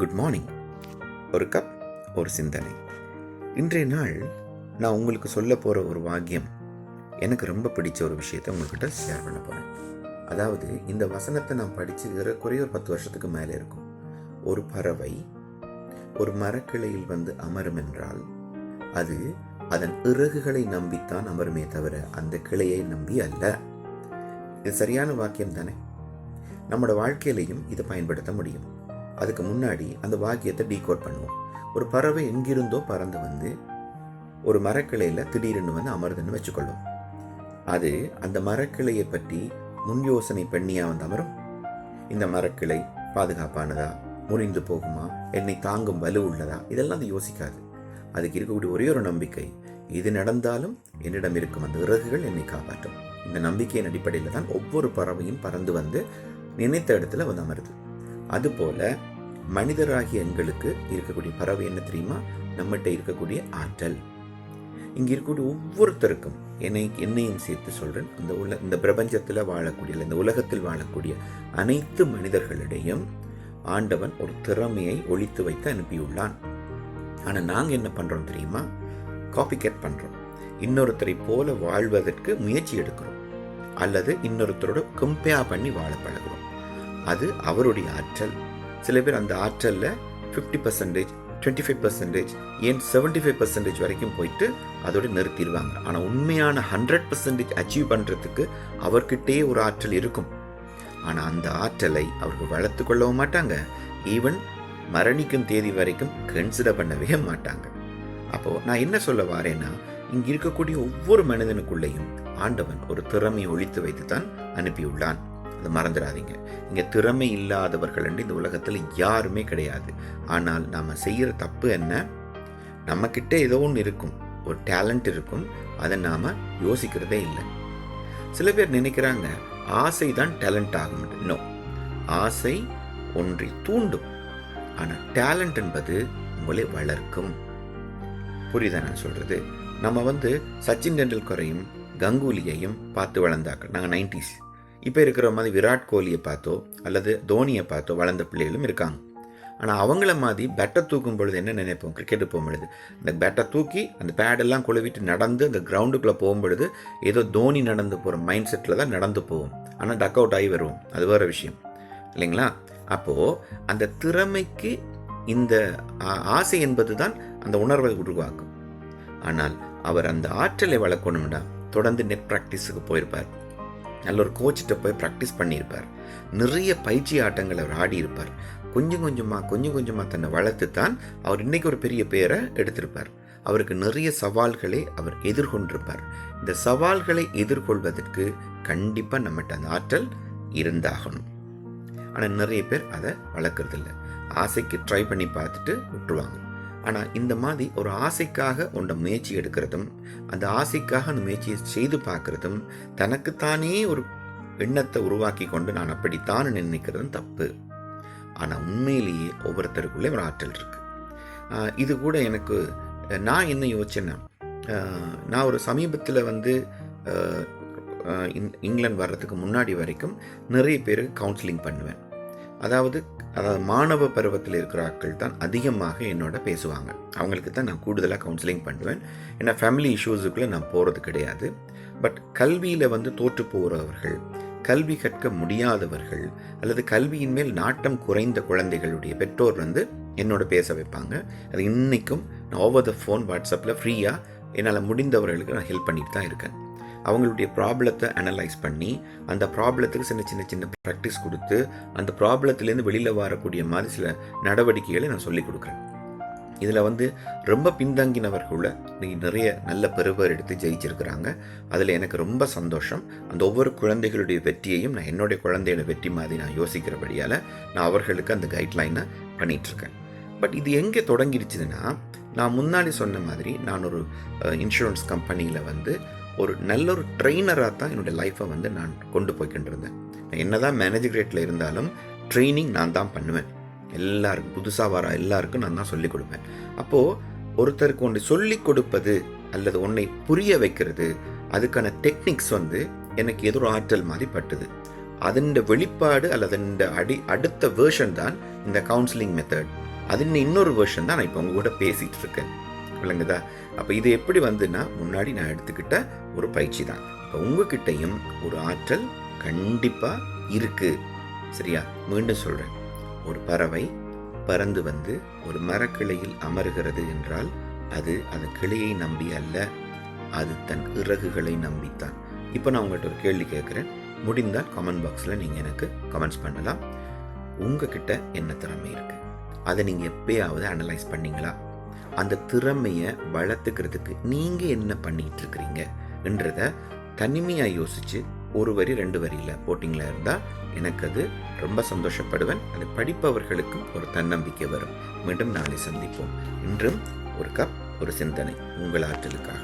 Good morning. ஒரு cup ஒரு சிந்தனை. இன்றைய நாள் நான் உங்களுக்கு சொல்ல போகிற ஒரு வாக்கியம் எனக்கு ரொம்ப பிடிச்ச ஒரு விஷயத்தை உங்கள்கிட்ட ஷேர் பண்ண போகிறேன். அதாவது இந்த வசனத்தை நான் படித்து குறைய ஒரு 10 வருஷத்துக்கு மேலே இருக்கும். ஒரு பறவை ஒரு மரக்கிளையில் வந்து அமரும் என்றால் அது அதன் இறகுகளை நம்பித்தான் அமருமே தவிர அந்த கிளையை நம்பி அல்ல. இது சரியான வாக்கியம் தானே? நம்மளோட வாழ்க்கையிலையும் இதை பயன்படுத்த முடியும். அதுக்கு முன்னாடி அந்த வாக்கியத்தை டீகோட் பண்ணுவோம். ஒரு பறவை எங்கிருந்தோ பறந்து வந்து ஒரு மரக்கிளையில் திடீர்னு வந்து அமருதுன்னு வச்சுக்கொள்ளும். அது அந்த மரக்கிளையை பற்றி முன் யோசனை பண்ணியா வந்து அமரும்? இந்த மரக்கிளை பாதுகாப்பானதா, முறிந்து போகுமா, என்னை தாங்கும் வலு உள்ளதா, இதெல்லாம் அது யோசிக்காது. அதுக்கு இருக்கக்கூடிய ஒரே ஒரு நம்பிக்கை, இது நடந்தாலும் என்னிடம் இருக்கும் அந்த இறகுகள் என்னை காப்பாற்றும். இந்த நம்பிக்கையின் அடிப்படையில் தான் ஒவ்வொரு பறவையும் பறந்து வந்து நினைத்த இடத்துல வந்து அமருது. அதுபோல மனிதராகிய எங்களுக்கு இருக்கக்கூடிய பறவை என்ன தெரியுமா? நம்மகிட்ட இருக்கக்கூடிய ஆற்றல். இங்க இருக்கக்கூடிய ஒவ்வொருத்தருக்கும், என்னையும் சேர்த்து சொல்றேன், இந்த பிரபஞ்சத்தில் வாழக்கூடிய, இந்த உலகத்தில் வாழக்கூடிய அனைத்து மனிதர்களிடையும் ஆண்டவன் ஒரு திறமையை ஒளித்து வைத்து அனுப்பியுள்ளான். ஆனா நாங்க என்ன பண்றோம் தெரியுமா? காப்பி கேட் பண்றோம். இன்னொருத்தரை போல வாழ்வதற்கு முயற்சி எடுக்கிறோம், அல்லது இன்னொருத்தரோட கம்பேர் பண்ணி வாழ பழகிறோம். அது அவருடைய ஆற்றல். சில பேர் அந்த ஆற்றல்ல 50%, 25%, ஏன் 75% வரைக்கும் போயிட்டு அதோட நிறுத்திடுவாங்க. ஆனா உண்மையான 100% அச்சீவ் பண்றதுக்கு அவர்கிட்டே ஒரு ஆற்றல் இருக்கும். ஆனா அந்த ஆற்றலை அவர்கள் வளர்த்து கொள்ளவும் மாட்டாங்க. ஈவன் மரணிக்கும் தேதி வரைக்கும் கன்சிடர் பண்ணவே மாட்டாங்க. அப்போ நான் என்ன சொல்ல வாரேன்னா, இங்க இருக்கக்கூடிய ஒவ்வொரு மனிதனுக்குள்ளேயும் ஆண்டவன் ஒரு திறமையை ஒளித்து வைத்து தான் அனுப்பியுள்ளான். அதை மறந்துடாதீங்க. இங்க திறமை இல்லாதவர்கள் என்று இந்த உலகத்துல யாருமே கிடையாது. ஆனால் நாம செய்யற தப்பு என்ன? நம்ம கிட்ட ஏதோ ஒன்று இருக்கும், ஒரு டேலண்ட் இருக்கும், அதை நாம யோசிக்கிறதே இல்லை. சில பேர் நினைக்கிறாங்க ஆசை தான் டேலண்ட் ஆகும். நோ, ஆசை ஒன்றை தூண்டும், ஆனா டேலண்ட் என்பது உங்களை வளர்க்கும். புரியுதா நான் சொல்றது? நம்ம சச்சின் டெண்டுல்கரையும் கங்குலியையும் பார்த்து வளர்ந்தாக்கள். நாங்கள் 90s. இப்போ இருக்கிற மாதிரி விராட் கோலியை பார்த்தோ அல்லது தோனியை பார்த்தோ வளர்ந்த பிள்ளைகளும் இருக்காங்க. ஆனால் அவங்கள மாதிரி பேட்டை தூக்கும் பொழுது என்ன நினைப்போம்? கிரிக்கெட்டு போகும்பொழுது இந்த பேட்டை தூக்கி அந்த பேடெல்லாம் குழுவிட்டு நடந்து அந்த கிரவுண்டுக்குள்ளே போகும்பொழுது ஏதோ தோனி நடந்து போகிற மைண்ட் செட்டில் தான் நடந்து போவோம். ஆனால் டக் அவுட் ஆகி வருவோம். அது வேறு விஷயம் இல்லைங்களா? அப்போது அந்த திறமைக்கு இந்த ஆசை என்பது தான் அந்த உணர்வை உருவாக்கும். ஆனால் அவர் அந்த ஆற்றலை வளர்க்கணும்னா தொடர்ந்து நெட் ப்ராக்டிஸுக்கு போயிருப்பார், நல்ல ஒரு கோச்சிட்ட போய் ப்ராக்டிஸ் பண்ணியிருப்பார், நிறைய பயிற்சி ஆட்டங்களை அவர் ஆடி இருப்பார். கொஞ்சம் கொஞ்சமாக தன்னை வளர்த்து தான் அவர் இன்னைக்கு ஒரு பெரிய பேரை எடுத்திருப்பார். அவருக்கு நிறைய சவால்களை அவர் எதிர்கொண்டிருப்பார். இந்த சவால்களை எதிர்கொள்வதற்கு கண்டிப்பாக நம்மகிட்ட அந்த ஆற்றல் இருந்தாகணும். ஆனால் நிறைய பேர் அதை வளர்க்குறதில்ல. ஆசைக்கு ட்ரை பண்ணி பார்த்துட்டு விட்டுருவாங்க. ஆனால் இந்த மாதிரி ஒரு ஆசைக்காக ஒன்றை முயற்சி எடுக்கிறதும், அந்த ஆசைக்காக அந்த முயற்சியை செய்து பார்க்கறதும், தனக்குத்தானே ஒரு எண்ணத்தை உருவாக்கி கொண்டு நான் அப்படித்தான் நினைக்கிறதும் தப்பு. ஆனால் உண்மையிலேயே ஒவ்வொருத்தருக்குள்ளே ஒரு ஆற்றல் இருக்கு. இது கூட எனக்கு நான் என்ன யோசிச்சேன்னா, நான் ஒரு சமீபத்தில் இங்கிலாந்து வர்றதுக்கு முன்னாடி வரைக்கும் நிறைய பேருக்கு கவுன்சிலிங் பண்ணுவேன். அதாவது மாணவ பருவத்தில் இருக்கிற ஆட்கள் தான் அதிகமாக என்னோட பேசுவாங்க. அவங்களுக்கு தான் நான் கூடுதலாக கவுன்சிலிங் பண்ணுவேன். ஏன்னா ஃபேமிலி இஷ்யூஸுக்குள்ளே நான் போகிறது கிடையாது. பட் கல்வியில் தோற்று போகிறவர்கள், கல்வி கற்க முடியாதவர்கள், அல்லது கல்வியின் மேல் நாட்டம் குறைந்த குழந்தைகளுடைய பெற்றோர் என்னோட பேச வைப்பாங்க. அது இன்றைக்கும் நான் ஓவர் த ஃபோன், வாட்ஸ்அப்பில் ஃப்ரீயாக என்னால் முடிந்தவர்களுக்கு நான் ஹெல்ப் பண்ணிட்டு தான் இருக்கேன். அவங்களுடைய ப்ராப்ளத்தை அனலைஸ் பண்ணி அந்த ப்ராப்ளத்துக்கு சின்ன ப்ராக்டிஸ் கொடுத்து அந்த ப்ராப்ளத்துலேருந்து வெளியில் வரக்கூடிய மாதிரி சில நடவடிக்கைகளை நான் சொல்லிக் கொடுக்குறேன். இதில் ரொம்ப பின்தங்கினவர்கள நிறைய நல்ல பெறுவர் எடுத்து ஜெயிச்சிருக்கிறாங்க. அதில் எனக்கு ரொம்ப சந்தோஷம். அந்த ஒவ்வொரு குழந்தைகளுடைய வெற்றியையும் நான் என்னுடைய குழந்தையோட வெற்றி மாதிரி நான் யோசிக்கிறபடியால் நான் அவர்களுக்கு அந்த கைட்லைனை பண்ணிகிட்ருக்கேன். பட் இது எங்கே தொடங்கிடுச்சுன்னா, நான் முன்னாடி சொன்ன மாதிரி நான் ஒரு இன்சூரன்ஸ் கம்பெனியில் ஒரு நல்ல ஒரு ட்ரெயினராக தான் என்னுடைய லைஃப்பை நான் கொண்டு போய்கிட்டு இருந்தேன். என்னதான் மேனேஜர் கிரேட்டில் இருந்தாலும் ட்ரைனிங் நான் தான் பண்ணுவேன். எல்லாருக்கும், புதுசாக வர எல்லாருக்கும் நான் தான் சொல்லிக் கொடுப்பேன். அப்போது ஒருத்தருக்கு ஒன்று சொல்லிக் கொடுப்பது அல்லது ஒன்றை புரிய வைக்கிறது, அதுக்கான டெக்னிக்ஸ் எனக்கு ஏதோ ஒரு ஆற்றல் மாதிரி பட்டுது. அதன் வெளிப்பாடு அல்லது அடுத்த வேர்ஷன் தான் இந்த கவுன்சிலிங் மெத்தட், அது இன்னொரு வெர்ஷன் தான் நான் இப்போ உங்க கூட பேசிகிட்டு இருக்கேன். விளங்குதா? அப்போ இது எப்படி வந்துன்னா, முன்னாடி நான் எடுத்துக்கிட்ட ஒரு பயிற்சி தான். இப்போ உங்ககிட்டையும் ஒரு ஆற்றல் கண்டிப்பாக இருக்குது. சரியா? மீண்டும் சொல்கிறேன். ஒரு பறவை பறந்து வந்து ஒரு மரக்கிளையில் அமர்கிறது என்றால் அது அதன் கிளையை நம்பி அல்ல, அது தன் இறகுகளை நம்பித்தான். இப்போ நான் உங்கள்கிட்ட ஒரு கேள்வி கேட்குறேன். முடிந்தால் கமெண்ட் பாக்ஸில் நீங்கள் எனக்கு கமெண்ட்ஸ் பண்ணலாம். உங்ககிட்ட என்ன திறமை இருக்குது? அதை நீங்கள் எப்பயாவது அனலைஸ் பண்ணீங்களா? அந்த திறமையை வளர்த்துக்கிறதுக்கு நீங்கள் என்ன பண்ணிகிட்டு இருக்கிறீங்க என்றதை தனிமையாக யோசித்து ஒரு வரி 2 வரியில் போட்டிங்களா இருந்தால் எனக்கு அது ரொம்ப சந்தோஷப்படுவேன். அதை படிப்பவர்களுக்கும் ஒரு தன்னம்பிக்கை வரும். மீண்டும் நாளை சந்திப்போம். இன்றும் ஒரு கப் ஒரு சிந்தனை உங்கள் ஆற்றலுக்காக.